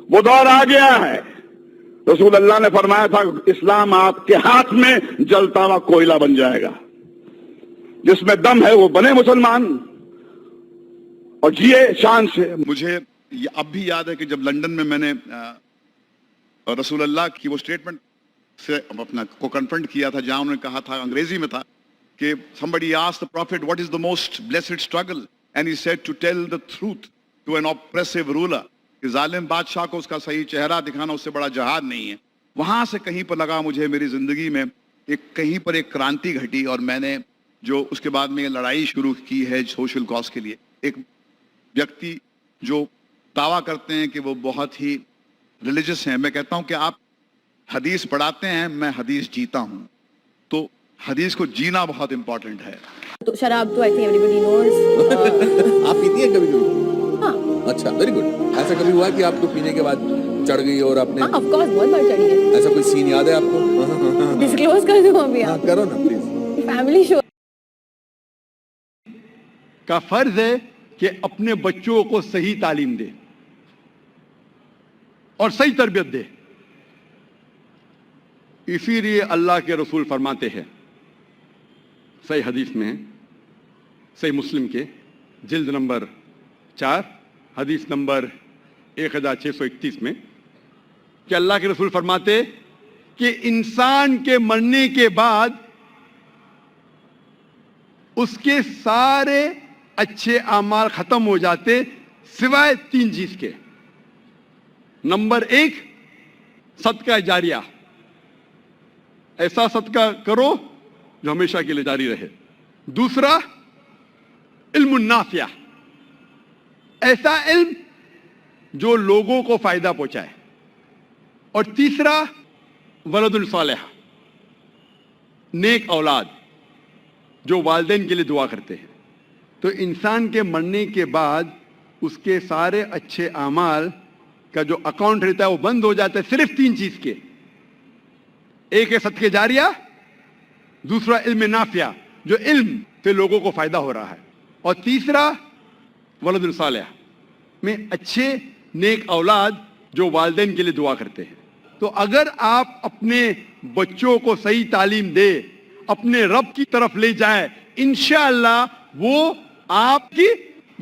وہ دور آ گیا ہے. رسول اللہ نے فرمایا تھا اسلام آپ کے ہاتھ میں جلتا ہوا کوئلہ بن جائے گا. جس میں دم ہے وہ بنے مسلمان اور جیے شان سے. مجھے اب بھی یاد ہے کہ جب لندن میں نے رسول اللہ کی وہ اسٹیٹمنٹ سے اپنا کو کنفرنٹ کیا تھا جہاں انہوں نے کہا تھا، انگریزی میں تھا کہ somebody asked the prophet what is the most blessed struggle and he said to tell the truth to an oppressive ruler. کہ ظالم بادشاہ کو اس کا صحیح چہرہ دکھانا اس سے بڑا جہاد نہیں ہے. وہاں سے کہیں پر لگا مجھے میری زندگی میں کہیں پر ایک کرانتی گھٹی اور میں نے جو اس کے بعد میں یہ لڑائی شروع کی ہے سوشل کاز کے لیے. ایک ویکتی جو دعویٰ کرتے ہیں کہ وہ بہت ہی ریلیجس ہیں، میں کہتا ہوں کہ آپ حدیث پڑھاتے ہیں، میں حدیث جیتا ہوں. تو حدیث کو جینا بہت امپورٹنٹ ہے. تو شراب تو I think everybody knows. آپ پیتی ہیں کبھی کبھی؟ ہاں. اچھا، ویری گڈ. ایسا کبھی ہوا کہ آپ کو پینے کے بعد چڑھ گئی اور آپ نے؟ ہاں آف کورس بہت بار چڑھی ہے. ایسا کوئی سین یاد ہے آپ کو؟ ڈسکلوز کر دوں ابھی آپ؟ کرو نا پلیز. فیملی شو کا فرض ہے کہ اپنے بچوں کو صحیح تعلیم دے اور صحیح تربیت دے. اسی لیے اللہ کے رسول فرماتے ہیں صحیح حدیث میں، صحیح مسلم کے جلد نمبر 4 حدیث نمبر 1631 میں، کہ اللہ کے رسول فرماتے کہ انسان کے مرنے کے بعد اس کے سارے اچھے اعمال ختم ہو جاتے سوائے 3 چیز کے. نمبر 1 صدقہ جاریہ، ایسا صدقہ کرو جو ہمیشہ کے لیے جاری رہے. دوسرا علم النافع، ایسا علم جو لوگوں کو فائدہ پہنچائے. اور تیسرا ولد صالح، نیک اولاد جو والدین کے لیے دعا کرتے ہیں. تو انسان کے مرنے کے بعد اس کے سارے اچھے اعمال کا جو اکاؤنٹ رہتا ہے وہ بند ہو جاتا ہے صرف 3 چیز کے. ایک ہے صدقہ جاریہ، دوسرا علم نافع جو علم سے لوگوں کو فائدہ ہو رہا ہے، اور تیسرا ولد صالح میں اچھے نیک اولاد جو والدین کے لیے دعا کرتے ہیں. تو اگر آپ اپنے بچوں کو صحیح تعلیم دے، اپنے رب کی طرف لے جائے، انشاءاللہ وہ آپ کی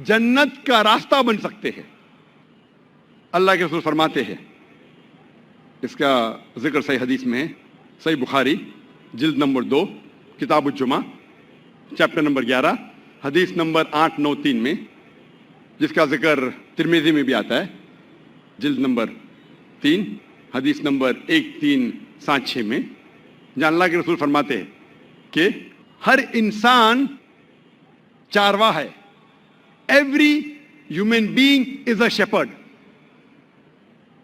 جنت کا راستہ بن سکتے ہیں. اللہ کے رسول فرماتے ہیں، اس کا ذکر صحیح حدیث میں ہے، صحیح بخاری جلد نمبر 2 کتاب الجمعہ چیپٹر نمبر 11 حدیث نمبر 893 میں، جس کا ذکر ترمذی میں بھی آتا ہے جلد نمبر 3 حدیث نمبر 1376 میں، جہاں اللہ کے رسول فرماتے ہیں کہ ہر انسان چارواہ ہے. Every human being is a shepherd.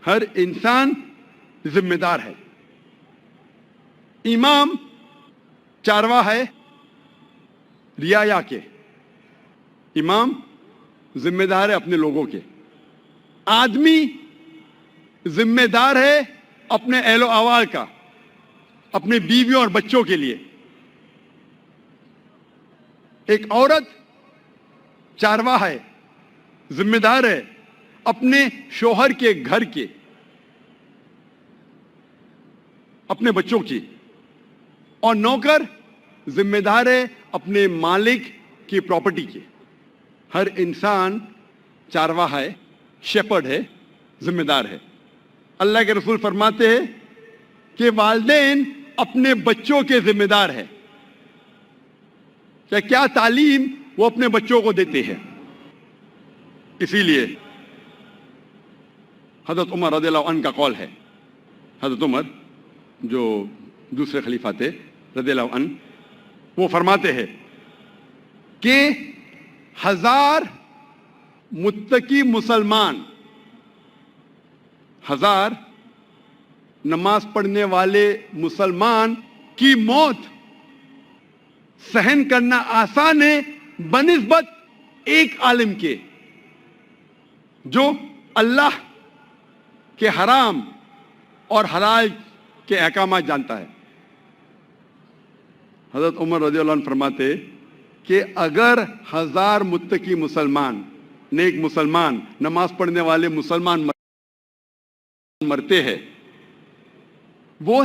ہر انسان ذمہ دار ہے. امام چارواہ ہے رعایا کے، امام ذمہ دار ہے اپنے لوگوں کے. آدمی ذمہ دار ہے اپنے اہل و عیال کا، اپنے بیویوں اور بچوں کے لیے. ایک عورت چارواہ ہے، ذمہ دار ہے اپنے شوہر کے گھر کے، اپنے بچوں کی. اور نوکر ذمہ دار ہے اپنے مالک کی پراپرٹی کے. ہر انسان چارواہ ہے، شیپرڈ ہے، ذمہ دار ہے. اللہ کے رسول فرماتے ہیں کہ والدین اپنے بچوں کے ذمہ دار ہے، کہ کیا تعلیم وہ اپنے بچوں کو دیتے ہیں. اسی لیے حضرت عمر رضی اللہ عنہ کا قول ہے، حضرت عمر جو دوسرے خلیفہ تھے رضی اللہ عنہ، وہ فرماتے ہیں کہ 1000 متقی مسلمان، 1000 نماز پڑھنے والے مسلمان کی موت سہن کرنا آسان ہے بنسبت ایک عالم کے جو اللہ کے حرام اور حلال کے احکامات جانتا ہے. حضرت عمر رضی اللہ عنہ فرماتے کہ اگر 1000 متقی مسلمان، نیک مسلمان، نماز پڑھنے والے مسلمان مرتے ہیں وہ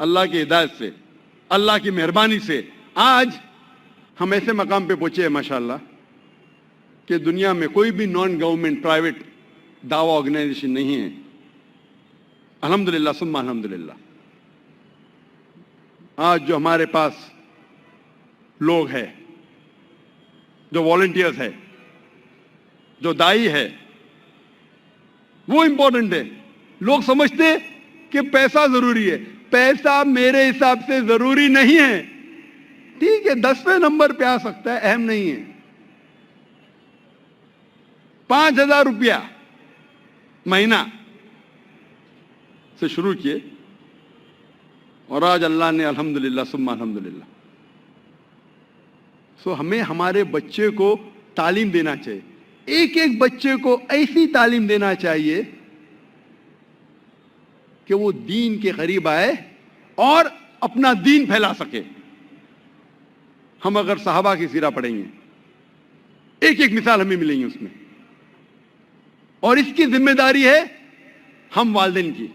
اللہ کی ہدایت سے, اللہ کی مہربانی سے آج ہم ایسے مقام پہ پہنچے ہیں ماشاءاللہ کہ دنیا میں کوئی بھی نان گورنمنٹ پرائیویٹ دعوی آرگنائزیشن نہیں ہے, الحمدللہ ثم الحمدللہ. آج جو ہمارے پاس لوگ ہیں, جو والنٹیئرز ہے, جو دائی ہے, وہ امپورٹنٹ ہے. لوگ سمجھتے کہ پیسہ ضروری ہے. پیسہ میرے حساب سے ضروری نہیں ہے. ٹھیک ہے 10ویں نمبر پہ آ سکتا ہے, اہم نہیں ہے. 5,000 روپیہ مہینہ سے شروع کیے اور آج اللہ نے الحمدللہ ثم الحمدللہ. سو ہمیں ہمارے بچے کو تعلیم دینا چاہیے. ایک ایک بچے کو ایسی تعلیم دینا چاہیے کہ وہ دین کے قریب آئے اور اپنا دین پھیلا سکے. ہم اگر صحابہ کی سیرہ پڑھیں گے, ایک ایک مثال ہمیں ملیں گی اس میں, اور اس کی ذمہ داری ہے ہم والدین کی.